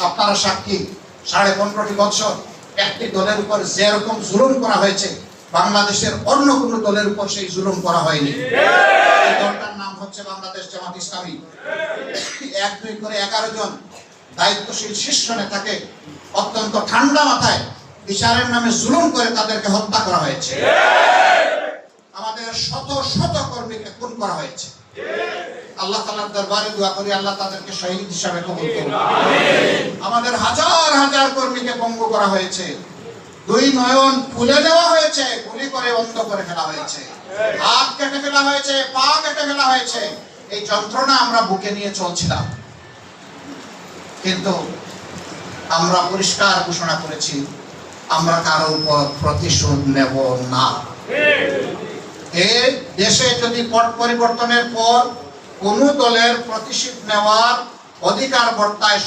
আপনারা সাক্ষী, 15.5 বছর একটি দলের উপর যেরকম জুলুম করা হয়েছে, বাংলাদেশের অন্য কোন দলের উপর সেই জুলুম করা হয়নি। এই দলটার নাম হচ্ছে বাংলাদেশ জামাত ইসলামী। 1-2 করে 11 জন দায়িত্বশীল শীর্ষ নেতাকে অত্যন্ত ঠান্ডা মাথায় বিচারের নামে জুলুম করে তাদেরকে হত্যা করা হয়েছে। আমাদের শত শত কর্মীকে খুন করা হয়েছে। আল্লাহ তাআলার দরবারে দোয়া করি আল্লাহ তাদেরকে শহীদ হিসাবে কবুল করুন। আমাদের হাজার হাজার কর্মীকে পঙ্গু করা হয়েছে, 2 নয়ন খুলে দেওয়া হয়েছে, গুলি করে বন্ধ করে ফেলা হয়েছে, হাত কেটে ফেলা হয়েছে, পা কেটে ফেলা হয়েছে। এই যন্ত্রণা আমরা বুকে নিয়ে চলছিলাম, কিন্তু আমরা পরিষ্কার ঘোষণা করেছি আমরা কারো উপর প্রতিশোধ নেব না। এই দেশে যদি পট পরিবর্তনের পর কোন দলের প্রতিশোধ নেওয়ার অধিকার বর্তায়